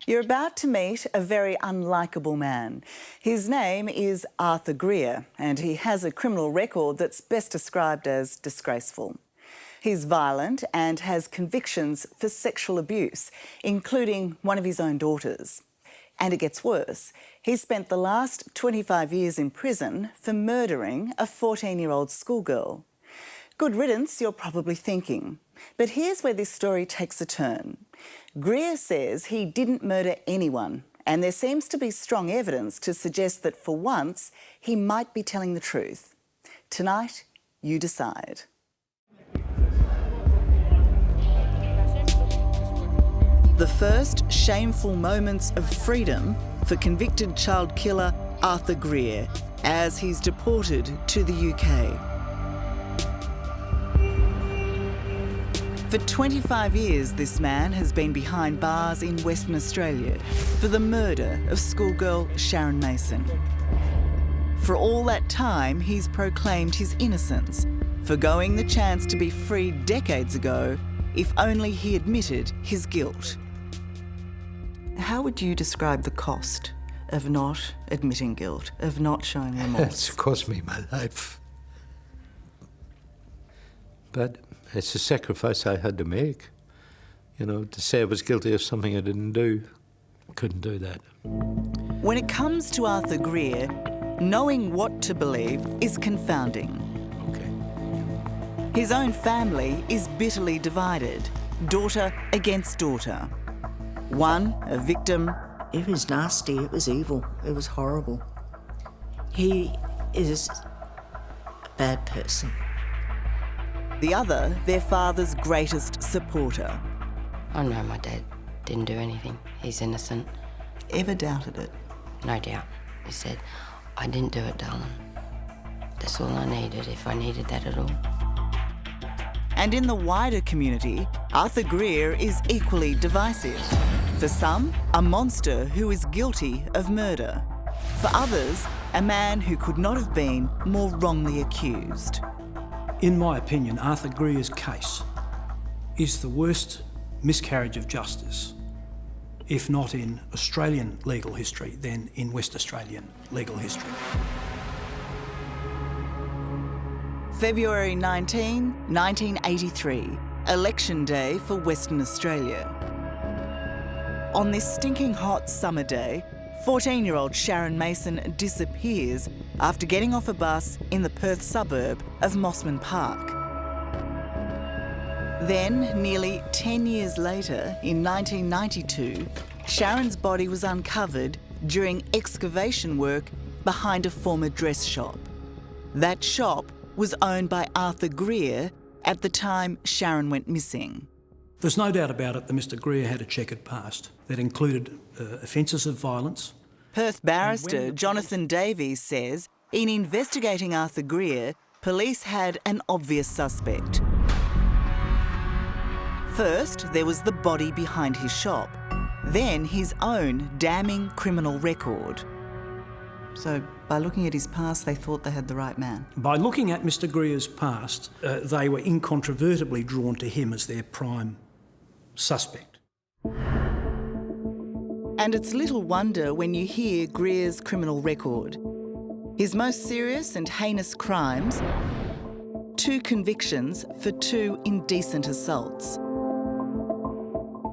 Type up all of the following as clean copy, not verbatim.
You're about to meet a very unlikable man. His name is Arthur Greer, and he has a criminal record that's best described as disgraceful. He's violent and has convictions for sexual abuse, including one of his own daughters. And it gets worse. He spent the last 25 years in prison for murdering a 14-year-old schoolgirl. Good riddance, you're probably thinking. But here's where this story takes a turn. Greer says he didn't murder anyone, and there seems to be strong evidence to suggest that for once he might be telling the truth. Tonight, you decide. The first shameful moments of freedom for convicted child killer Arthur Greer as he's deported to the UK. For 25 years, this man has been behind bars in Western Australia for the murder of schoolgirl Sharon Mason. For all that time, he's proclaimed his innocence, forgoing the chance to be freed decades ago if only he admitted his guilt. How would you describe the cost of not admitting guilt, of not showing remorse? It's cost me my life. But it's a sacrifice I had to make. You know, to say I was guilty of something I didn't do, couldn't do that. When it comes to Arthur Greer, knowing what to believe is confounding. Okay. His own family is bitterly divided, daughter against daughter. One, a victim. It was nasty, it was evil, it was horrible. He is a bad person. The other, their father's greatest supporter. Oh no, my dad didn't do anything. He's innocent. Ever doubted it? No doubt. He said, I didn't do it, darling. That's all I needed, if I needed that at all. And in the wider community, Arthur Greer is equally divisive. For some, a monster who is guilty of murder. For others, a man who could not have been more wrongly accused. In my opinion, Arthur Greer's case is the worst miscarriage of justice, if not in Australian legal history, then in West Australian legal history. February 19, 1983, election day for Western Australia. On this stinking hot summer day, 14-year-old Sharon Mason disappears after getting off a bus in the Perth suburb of Mossman Park. Then, nearly 10 years later, in 1992, Sharon's body was uncovered during excavation work behind a former dress shop. That shop was owned by Arthur Greer at the time Sharon went missing. There's no doubt about it that Mr Greer had a checkered past that included offences of violence. Perth barrister Jonathan Davies says in investigating Arthur Greer, police had an obvious suspect. First, there was the body behind his shop, then his own damning criminal record. So, by looking at his past, they thought they had the right man? By looking at Mr Greer's past, they were incontrovertibly drawn to him as their prime suspect. And it's little wonder when you hear Greer's criminal record. His most serious and heinous crimes, 2 convictions for 2 indecent assaults.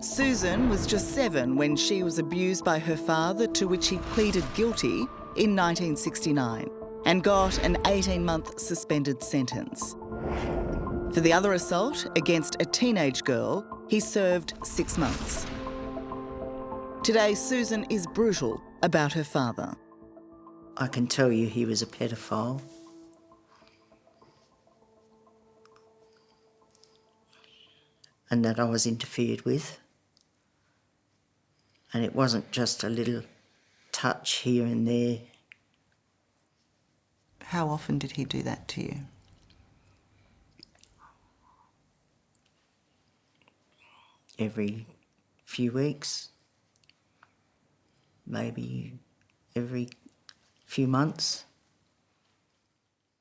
Susan was just 7 when she was abused by her father, to which he pleaded guilty in 1969 and got an 18-month suspended sentence. For the other assault against a teenage girl, he served 6 months. Today, Susan is brutal about her father. I can tell you he was a pedophile. And that I was interfered with. And it wasn't just a little touch here and there. How often did he do that to you? Every few weeks. Maybe every few months.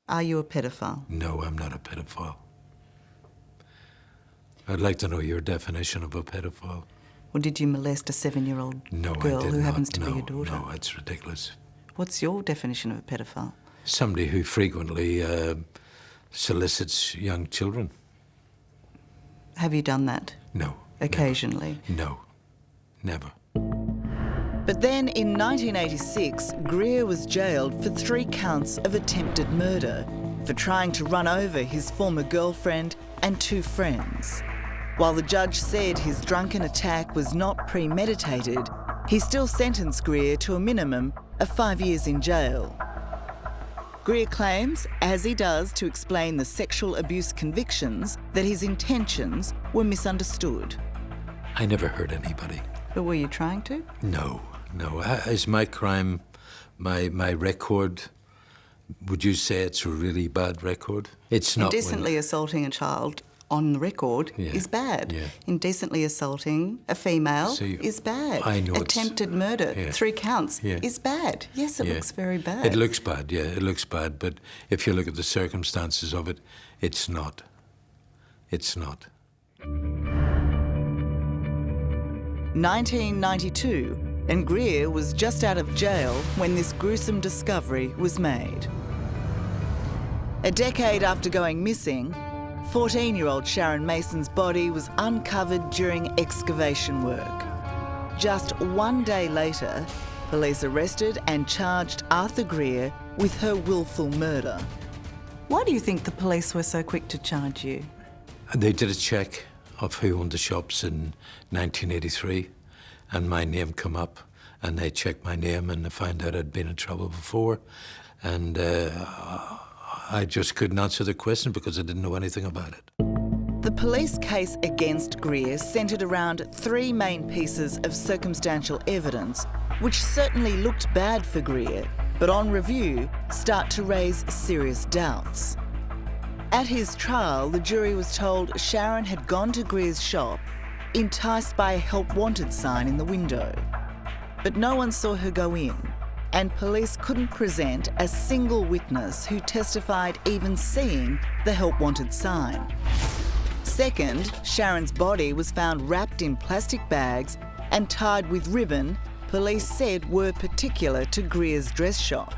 Are you a pedophile? No, I'm not a pedophile. I'd like to know your definition of a pedophile. Or did you molest a 7-year-old No, girl I did who not. happens to be No, your daughter? No, it's ridiculous. What's your definition of a pedophile? Somebody who frequently solicits young children. Have you done that? No. Occasionally? No, never. But then in 1986, Greer was jailed for 3 counts of attempted murder for trying to run over his former girlfriend and 2 friends. While the judge said his drunken attack was not premeditated, he still sentenced Greer to a minimum of 5 years in jail. Greer claims, as he does to explain the sexual abuse convictions, that his intentions were misunderstood. I never hurt anybody. But were you trying to? No. Is my crime, my record, would you say it's a really bad record? It's not. Indecently assaulting a child on the record is bad. Yeah. Indecently assaulting a female is bad. I know attempted murder, 3 counts, Yeah. is bad. Yes, it looks very bad. It looks bad, it looks bad. But if you look at the circumstances of it, it's not. It's not. 1992, and Greer was just out of jail when this gruesome discovery was made. A decade after going missing, 14-year-old Sharon Mason's body was uncovered during excavation work. Just 1 day later, police arrested and charged Arthur Greer with her willful murder. Why do you think the police were so quick to charge you? They did a check of who owned the shops in 1983, and my name come up, and they checked my name and they found out I'd been in trouble before, and I just couldn't answer the question because I didn't know anything about it. The police case against Greer centred around 3 main pieces of circumstantial evidence, which certainly looked bad for Greer, but on review start to raise serious doubts. At his trial, the jury was told Sharon had gone to Greer's shop, enticed by a help wanted sign in the window. But no one saw her go in, and police couldn't present a single witness who testified even seeing the help wanted sign. Second, Sharon's body was found wrapped in plastic bags and tied with ribbon police said were particular to Greer's dress shop.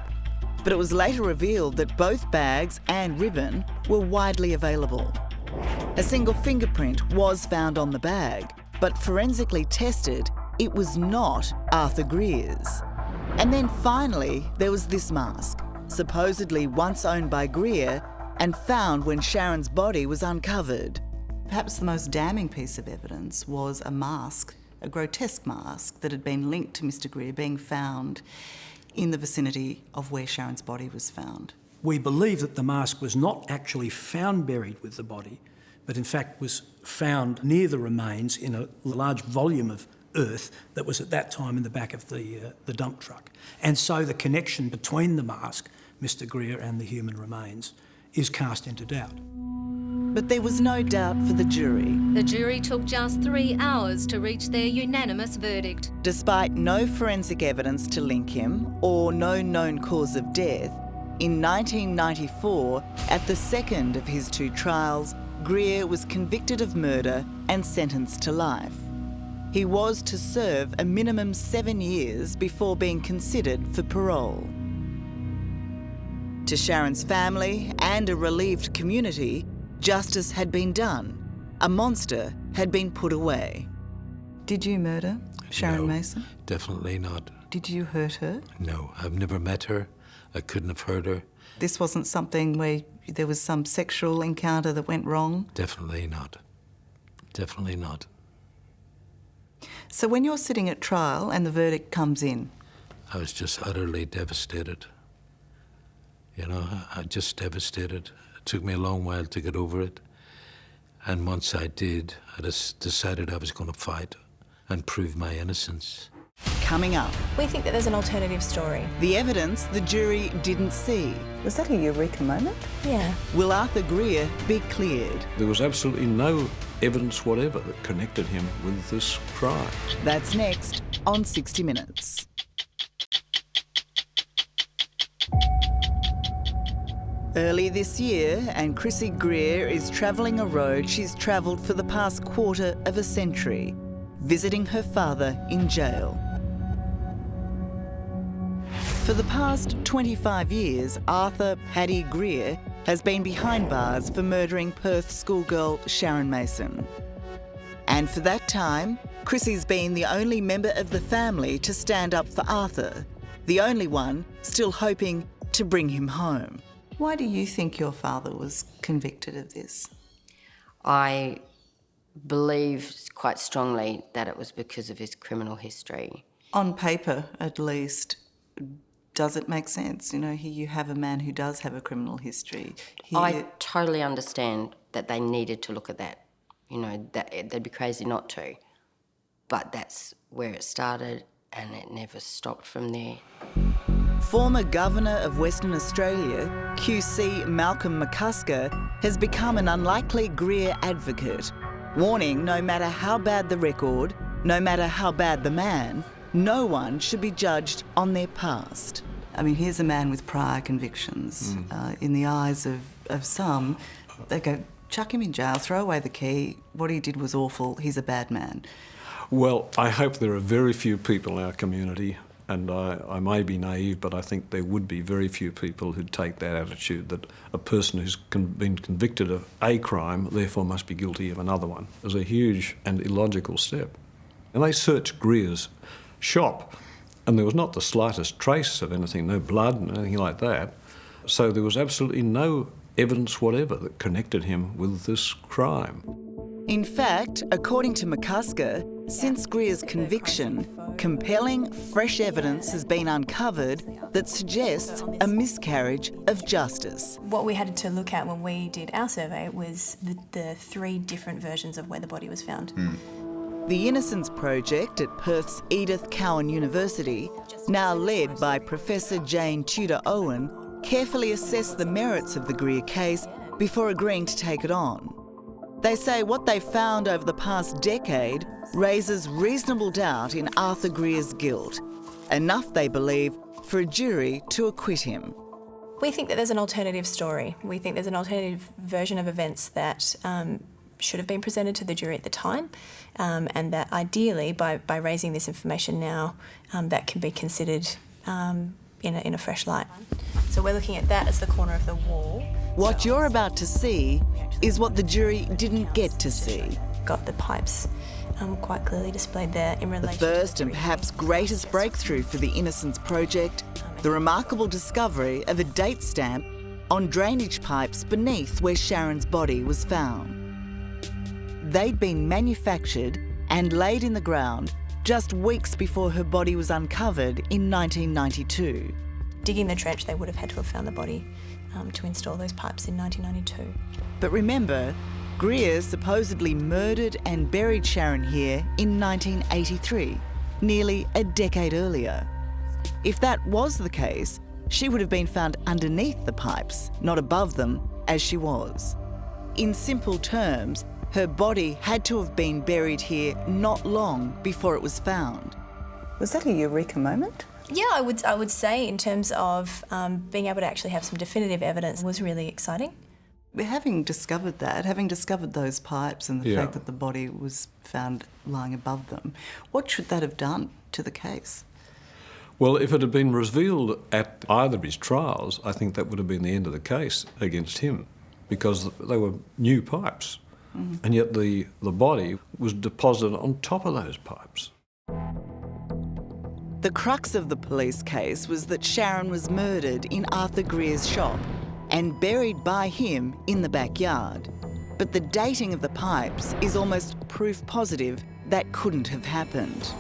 But it was later revealed that both bags and ribbon were widely available. A single fingerprint was found on the bag, but forensically tested, it was not Arthur Greer's. And then finally, there was this mask, supposedly once owned by Greer and found when Sharon's body was uncovered. Perhaps the most damning piece of evidence was a mask, a grotesque mask that had been linked to Mr. Greer being found in the vicinity of where Sharon's body was found. We believe that the mask was not actually found buried with the body, but in fact was found near the remains in a large volume of earth that was at that time in the back of the dump truck. And so the connection between the mask, Mr. Greer, and the human remains is cast into doubt. But there was no doubt for the jury. The jury took just 3 hours to reach their unanimous verdict. Despite no forensic evidence to link him or no known cause of death, in 1994, at the second of his 2 trials, Greer was convicted of murder and sentenced to life. He was to serve a minimum 7 years before being considered for parole. To Sharon's family and a relieved community, justice had been done. A monster had been put away. Did you murder Sharon Mason? Definitely not. Did you hurt her? No, I've never met her. I couldn't have hurt her. This wasn't something where there was some sexual encounter that went wrong? Definitely not. Definitely not. So when you're sitting at trial and the verdict comes in? I was just utterly devastated. You know, I just devastated. It took me a long while to get over it. And once I did, I just decided I was going to fight and prove my innocence. Coming up, We think that there's an alternative story. the evidence the jury didn't see. Was that a eureka moment? Yeah. Will Arthur Greer be cleared? There was absolutely no evidence whatever that connected him with this crime. That's next on 60 Minutes. Early this year, and Chrissy Greer is travelling a road she's travelled for the past quarter of a century, visiting her father in jail. For the past 25 years, Arthur Paddy Greer has been behind bars for murdering Perth schoolgirl Sharon Mason. And for that time, Chrissy's been the only member of the family to stand up for Arthur, the only one still hoping to bring him home. Why do you think your father was convicted of this? I believe quite strongly that it was because of his criminal history. On paper, at least, does it make sense? You know, here you have a man who does have a criminal history. I totally understand that they needed to look at that. You know, that they'd be crazy not to. But that's where it started, and it never stopped from there. Former Governor of Western Australia, QC Malcolm McCusker, has become an unlikely Greer advocate, warning no matter how bad the record, no matter how bad the man, no one should be judged on their past. I mean, here's a man with prior convictions. In the eyes of some, they go, chuck him in jail, throw away the key, what he did was awful, he's a bad man. Well, I hope there are very few people in our community, and I may be naive, but I think there would be very few people who'd take that attitude, that a person who's been convicted of a crime therefore must be guilty of another one. It's a huge and illogical step. And they searched Greer's shop, and there was not the slightest trace of anything, no blood and anything like that. So there was absolutely no evidence whatever that connected him with this crime. In fact, according to McCusker, since Greer's conviction, compelling, fresh evidence has been uncovered that suggests a miscarriage of justice. What we had to look at when we did our survey was the three different versions of where the body was found. The Innocence Project at Perth's Edith Cowan University, now led by Professor Jane Tudor-Owen, carefully assessed the merits of the Greer case before agreeing to take it on. They say what they found over the past decade raises reasonable doubt in Arthur Greer's guilt, enough, they believe, for a jury to acquit him. We think that there's an alternative story. We think there's an alternative version of events that should have been presented to the jury at the time, and that ideally, by raising this information now, that can be considered in a fresh light. So we're looking at that as the corner of the wall. What you're about to see is what the jury didn't get to see. Got the pipes quite clearly displayed there in relation The first and perhaps greatest breakthrough for the Innocence Project, the remarkable discovery of a date stamp on drainage pipes beneath where Sharon's body was found. They'd been manufactured and laid in the ground just weeks before her body was uncovered in 1992. Digging the trench, they would have had to have found the body to install those pipes in 1992. But remember, Greer supposedly murdered and buried Sharon here in 1983, nearly a decade earlier. If that was the case, she would have been found underneath the pipes, not above them, as she was. In simple terms, her body had to have been buried here not long before it was found. Was that a eureka moment? Yeah, I would say in terms of being able to actually have some definitive evidence was really exciting. Having discovered that, having discovered those pipes and the fact that the body was found lying above them, what should that have done to the case? Well, if it had been revealed at either of his trials, I think that would have been the end of the case against him, because they were new pipes, and yet the body was deposited on top of those pipes. The crux of the police case was that Sharon was murdered in Arthur Greer's shop and buried by him in the backyard. But the dating of the pipes is almost proof positive that couldn't have happened.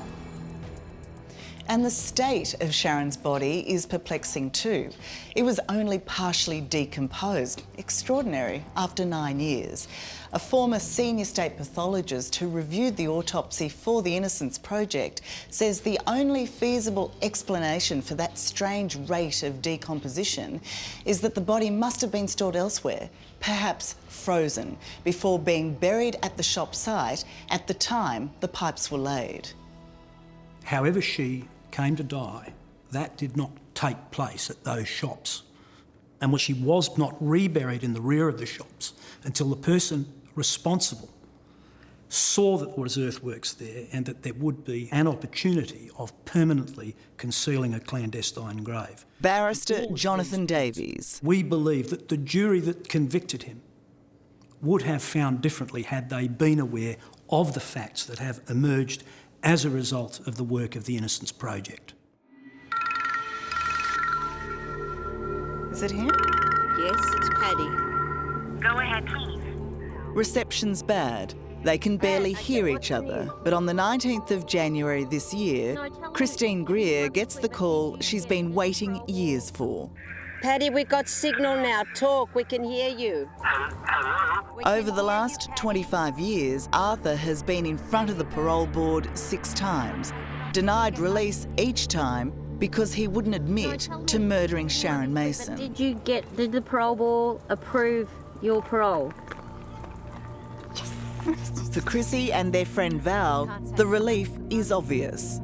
And the state of Sharon's body is perplexing too. It was only partially decomposed. Extraordinary after 9 years. A former senior state pathologist who reviewed the autopsy for the Innocence Project says the only feasible explanation for that strange rate of decomposition is that the body must have been stored elsewhere, perhaps frozen, before being buried at the shop site at the time the pipes were laid. However she came to die, that did not take place at those shops. and she was not reburied in the rear of the shops until the person responsible saw that there was earthworks there and that there would be an opportunity of permanently concealing a clandestine grave. Barrister Jonathan Davies. We believe that the jury that convicted him would have found differently had they been aware of the facts that have emerged as a result of the work of the Innocence Project. Is it him? Yes, it's Paddy. Go ahead, please. Reception's bad. They can barely hear each other, but on the 19th of January this year, Christine Greer gets the call she's been waiting years for. Paddy, we got signal now. Talk, we can hear you. Over the last 25 years, Arthur has been in front of the parole board 6 times, denied release each time because he wouldn't admit to murdering Sharon Mason. Did the parole board approve your parole? For Chrissy and their friend Val, the relief is obvious.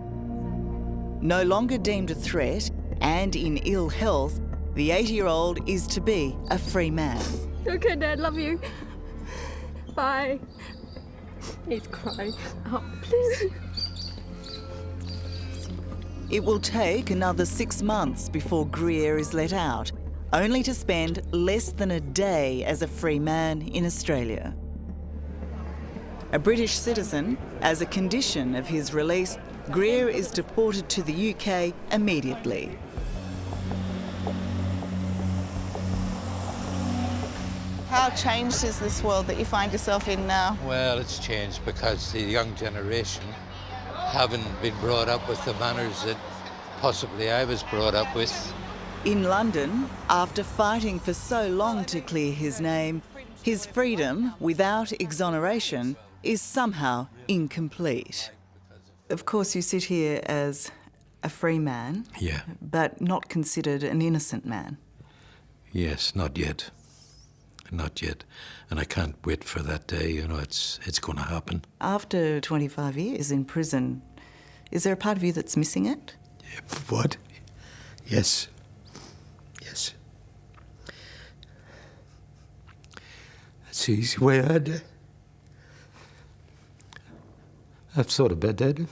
No longer deemed a threat and in ill health, the 80-year-old is to be a free man. Okay, Dad, love you. Bye. He's crying. Oh, please. It will take another 6 months before Greer is let out, only to spend less than a day as a free man in Australia. A British citizen, as a condition of his release, Greer is deported to the UK immediately. How changed is this world that you find yourself in now? Well, it's changed because the young generation haven't been brought up with the manners that possibly I was brought up with. In London, after fighting for so long to clear his name, his freedom without exoneration is somehow incomplete. Of course, you sit here as a free man, Yeah. but not considered an innocent man. Yes, not yet. Not yet. And I can't wait for that day, you know, it's going to happen. After 25 years in prison, is there a part of you that's missing it? Yeah, what? Yes. Yes. That's the easy way out. I've thought about that.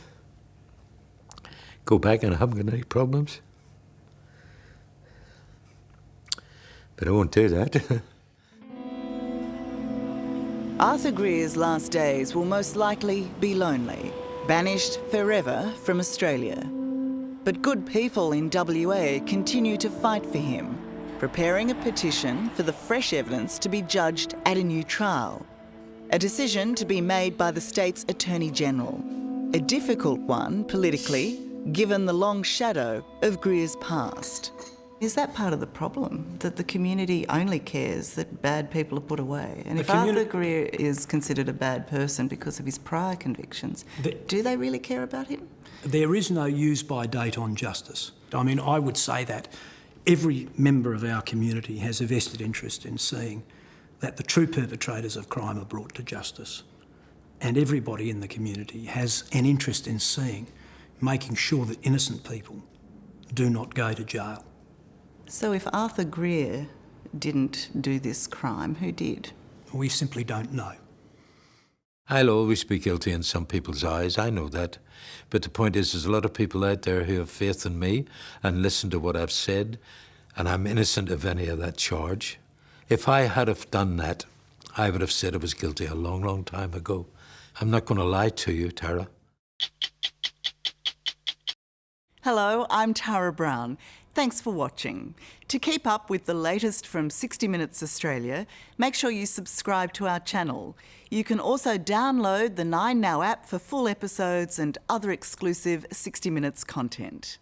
Go back and I haven't got any problems. But I won't do that. Arthur Greer's last days will most likely be lonely, banished forever from Australia. But good people in WA continue to fight for him, preparing a petition for the fresh evidence to be judged at a new trial. A decision to be made by the state's Attorney General. A difficult one politically, given the long shadow of Greer's past. Is that part of the problem, that the community only cares that bad people are put away? And if Arthur Greer is considered a bad person because of his prior convictions, do they really care about him? There is no use-by date on justice. I mean, I would say that every member of our community has a vested interest in seeing that the true perpetrators of crime are brought to justice. And everybody in the community has an interest in making sure that innocent people do not go to jail. So if Arthur Greer didn't do this crime, who did? We simply don't know. I'll always be guilty in some people's eyes, I know that. But the point is, there's a lot of people out there who have faith in me and listen to what I've said, and I'm innocent of any of that charge. If I had have done that, I would have said I was guilty a long, long time ago. I'm not going to lie to you, Tara. Hello, I'm Tara Brown. Thanks for watching. To keep up with the latest from 60 Minutes Australia, make sure you subscribe to our channel. You can also download the 9Now app for full episodes and other exclusive 60 Minutes content.